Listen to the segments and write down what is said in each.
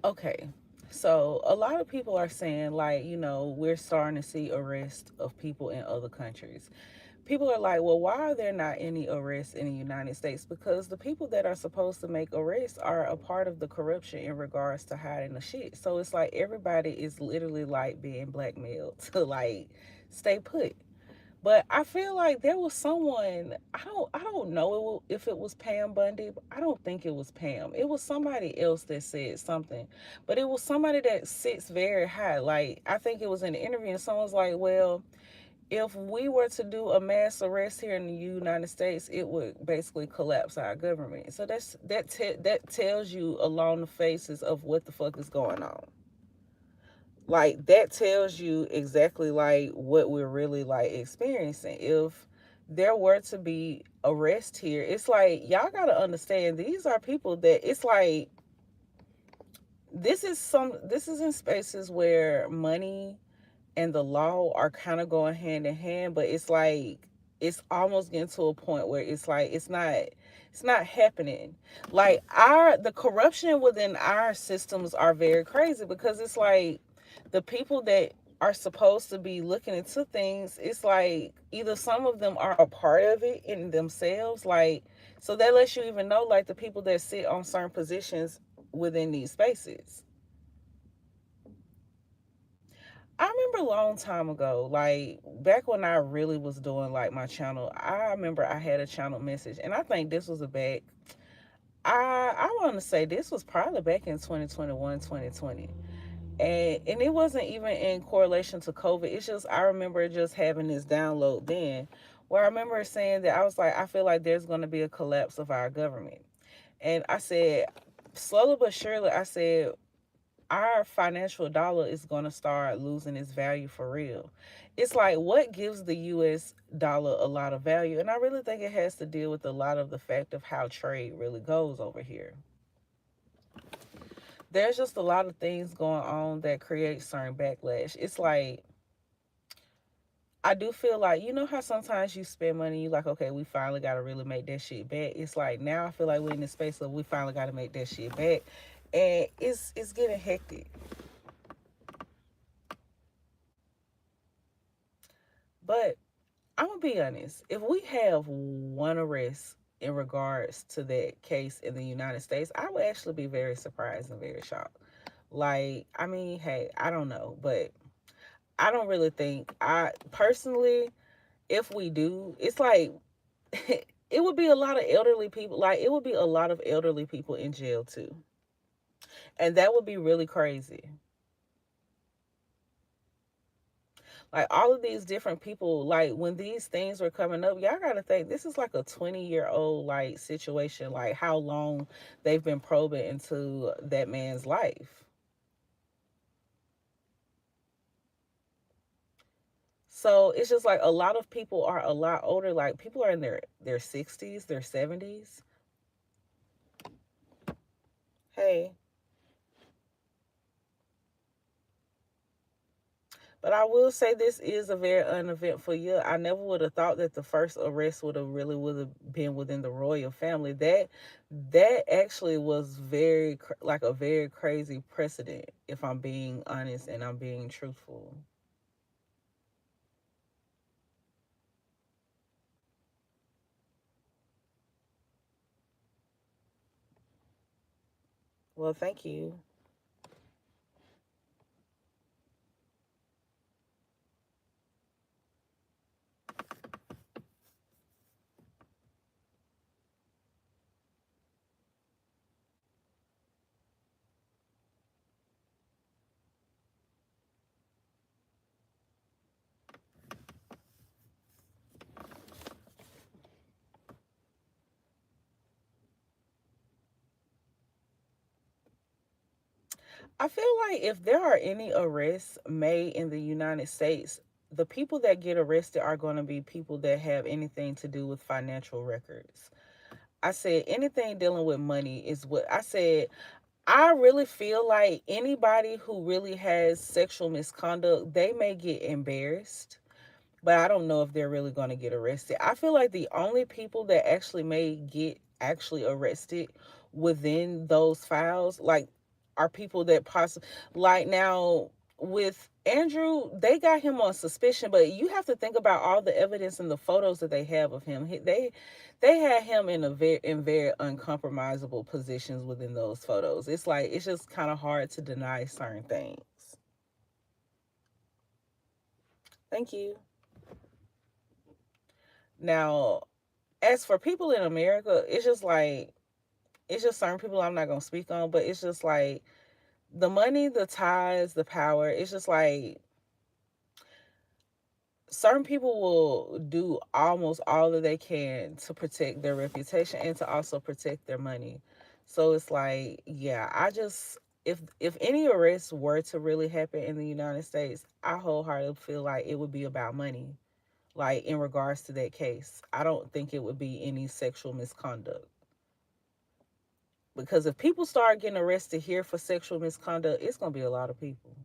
Okay. So a lot of people are saying, like, we're starting to see arrests of people in other countries. People are like, well, why are there not any arrests in the United States? Because the people that are supposed to make arrests are a part of the corruption in regards to hiding the shit. So it's like everybody is literally like being blackmailed to like stay put. But I feel like there was someone, I don't know if it was Pam Bundy, but I don't think it was Pam. It was somebody else that said something. But it was somebody that sits very high. Like I think it was in an interview and someone's like, well, if we were to do a mass arrest here in the United States, it would basically collapse our government. So that tells you along the faces of what the fuck is going on. Like that tells you exactly like what we're really like experiencing. If there were to be arrest here, it's like y'all got to understand these are people that it's like this is in spaces where money and the law are kind of going hand in hand, but it's like it's almost getting to a point where it's like it's not happening. Like our the corruption within our systems are very crazy because it's like the people that are supposed to be looking into things, it's like either some of them are a part of it in themselves, like so that lets you even know like the people that sit on certain positions within these spaces. I remember a long time ago, like back when I really was doing like my channel, I remember I had a channel message and I think this was a back I want to say this was probably back in 2021, 2020. And it wasn't even in correlation to COVID. It's just I remember just having this download then where I remember saying that I was like, I feel like there's going to be a collapse of our government. And I said, slowly but surely, I said, our financial dollar is going to start losing its value for real. It's like what gives the US dollar a lot of value? And I really think it has to deal with a lot of the fact of how trade really goes over here. There's just a lot of things going on that create certain backlash. It's like I do feel like how sometimes you spend money, you like, okay, we finally got to really make that shit back. It's like now I feel like we're in the space of we finally got to make that shit back, and it's getting hectic. But I'm gonna be honest. If we have one arrest in regards to that case in the United States, I would actually be very surprised and very shocked. Like, I mean, hey, I don't know, but I don't really think I personally, if we do, it's like it would be a lot of elderly people. Like, it would be a lot of elderly people in jail too, and that would be really crazy. Like all of these different people, like when these things were coming up, y'all gotta think this is like a 20-year-old like situation, like how long they've been probing into that man's life. So it's just like a lot of people are a lot older, like people are in their 60s, their 70s. Hey, but I will say this is a very uneventful year. I never would have thought that the first arrest would have been within the royal family. That actually was like a very crazy precedent. If I'm being honest and I'm being truthful. Well, thank you. I feel like if there are any arrests made in the United States, the people that get arrested are going to be people that have anything to do with financial records. I said anything dealing with money is what I said. I really feel like anybody who really has sexual misconduct, they may get embarrassed, but I don't know if they're really going to get arrested. I feel like the only people that actually may get actually arrested within those files, like are people that possibly, like, now with Andrew, they got him on suspicion, but you have to think about all the evidence and the photos that they have of him. They had him in a very uncompromisable positions within those photos. It's like it's just kind of hard to deny certain things. Thank you. Now, as for people in America, it's just like it's just certain people I'm not gonna speak on, but it's just like the money, the ties, the power. It's just like certain people will do almost all that they can to protect their reputation and to also protect their money. So it's like, yeah, I just if any arrests were to really happen in the United States, I wholeheartedly feel like it would be about money. Like in regards to that case, I don't think it would be any sexual misconduct. Because if people start getting arrested here for sexual misconduct, it's gonna be a lot of people.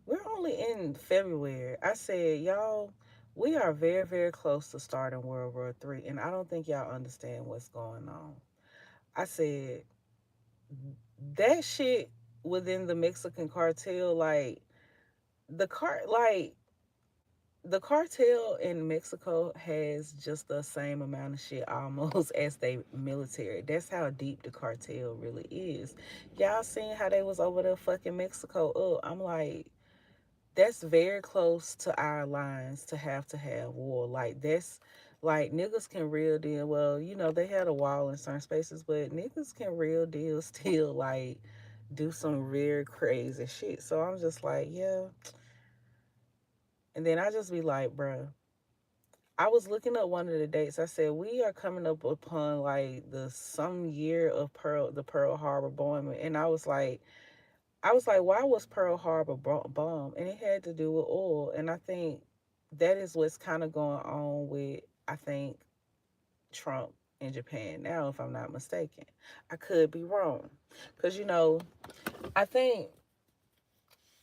We're only in February. I said, y'all, we are very, very close to starting World War III, and I don't think y'all understand what's going on. I said, that shit within the Mexican cartel, like the cartel in Mexico has just the same amount of shit almost as they military. That's how deep the cartel really is. Y'all seen how they was over there fucking Mexico up. I'm like, that's very close to our lines to have war. Like that's like niggas can real deal. Well, they had a wall in certain spaces, but niggas can real deal still like do some very crazy shit. So I'm just like, yeah. And then I just be like, bruh. I was looking up one of the dates. I said we are coming up upon like the some year of the Pearl Harbor bombing, and I was like, why was Pearl Harbor bombed? And it had to do with oil. And I think that is what's kind of going on with, I think, Trump in Japan now, if I'm not mistaken. I could be wrong. Because, I think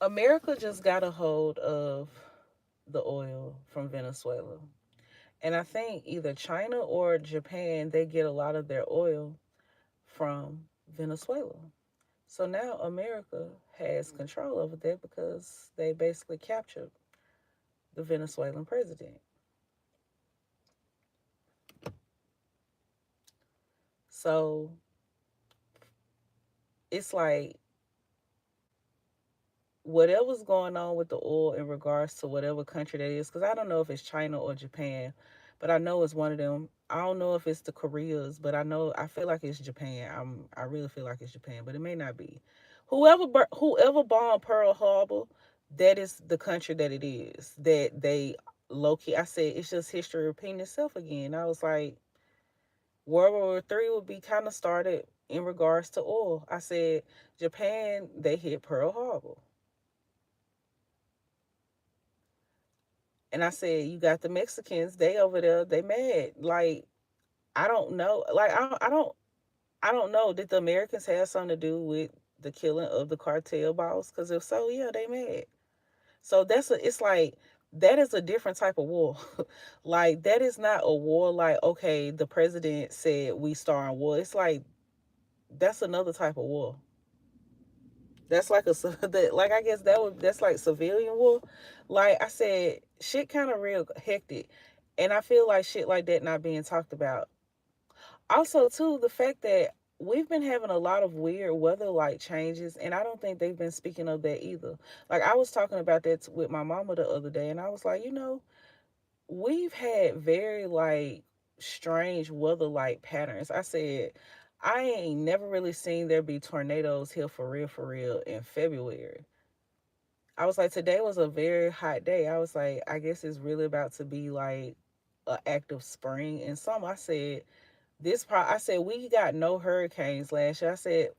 America just got a hold of the oil from Venezuela. And I think either China or Japan, they get a lot of their oil from Venezuela. So now America has control over that because they basically captured the Venezuelan president. So it's like whatever's going on with the oil in regards to whatever country that is, because I don't know if it's China or Japan, but I know it's one of them. I don't know if it's the Koreas, but I feel like it's Japan. I really feel like it's Japan, but it may not be. Whoever bombed Pearl Harbor, that is the country that it is. That they low key. I said it's just history repeating itself again. I was like, World War III would be kind of started in regards to oil. I said Japan, they hit Pearl Harbor. And I said, you got the Mexicans, they over there, they mad. Like, I don't know. Like, I don't know. Did the Americans have something to do with the killing of the cartel boss? Because if so, yeah, they mad. So it's like, that is a different type of war. Like, that is not a war like, okay, the president said we start in war. It's like, that's another type of war. That's like like I guess that's like civilian war. Like I said, shit kind of real hectic, and I feel like shit like that not being talked about. Also, too, the fact that we've been having a lot of weird weather like changes, and I don't think they've been speaking of that either. Like I was talking about that with my mama the other day, and I was like, we've had very like strange weather like patterns. I said I ain't never really seen there be tornadoes here for real in February. I was like, today was a very hot day. I was like, I guess it's really about to be like an active spring and summer. I said we got no hurricanes last year. I said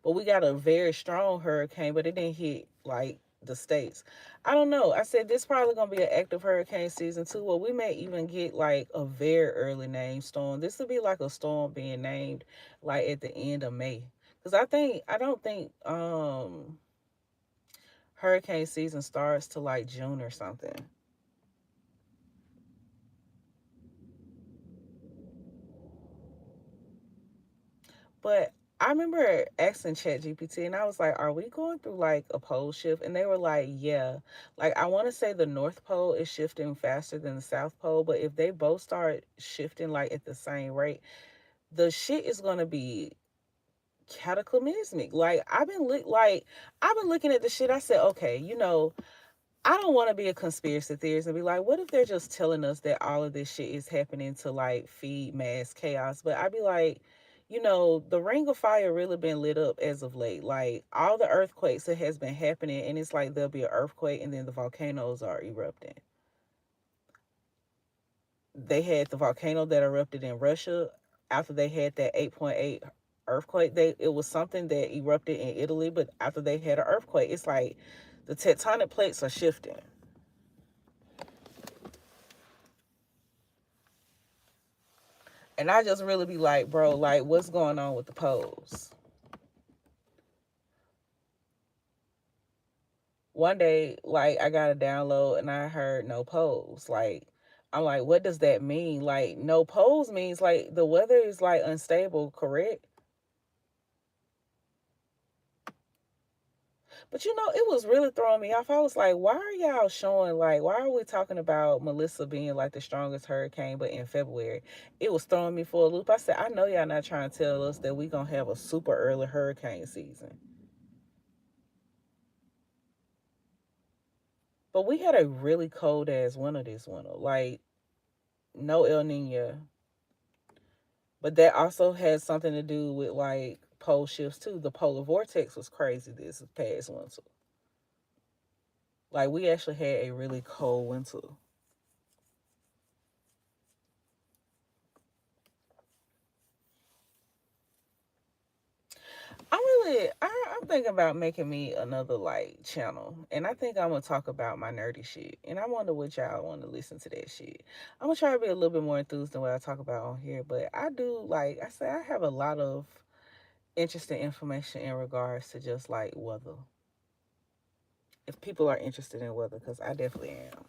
but we got a very strong hurricane, but it didn't hit like the states. I don't know. I said this probably gonna be an active hurricane season too. Well, we may even get like a very early name storm. This would be like a storm being named like at the end of May. Cause I don't think hurricane season starts to like June or something. But I remember asking ChatGPT and I was like, are we going through like a pole shift? And they were like, yeah. Like, I want to say the North Pole is shifting faster than the South Pole, but if they both start shifting like at the same rate, the shit is going to be cataclysmic. Like, I've been looking at the shit. I said, okay, I don't want to be a conspiracy theorist and be like, what if they're just telling us that all of this shit is happening to like feed mass chaos? But I'd be like, the ring of fire really been lit up as of late. Like all the earthquakes that has been happening, and it's like there'll be an earthquake and then the volcanoes are erupting. They had the volcano that erupted in Russia after they had that 8.8 earthquake. It was something that erupted in Italy, but after they had an earthquake, it's like the tectonic plates are shifting. And I just really be like, bro, like, what's going on with the polls? One day, like, I got a download and I heard no polls. Like, I'm like, what does that mean? Like, no polls means like the weather is like unstable, correct? But it was really throwing me off. I was like, why are y'all showing, like, why are we talking about Melissa being like the strongest hurricane, but in February? It was throwing me for a loop. I said, I know y'all not trying to tell us that we going to have a super early hurricane season. But we had a really cold ass winter this winter. Like, no El Nino. But that also has something to do with like pole shifts too. The polar vortex was crazy this past winter. Like, we actually had a really cold winter. I'm thinking about making me another like channel, and I think I'm gonna talk about my nerdy shit. And I wonder what y'all want to listen to that shit. I'm gonna try to be a little bit more enthused than what I talk about on here, but I do like I say I have a lot of interesting information in regards to just like weather. If people are interested in weather, because I definitely am.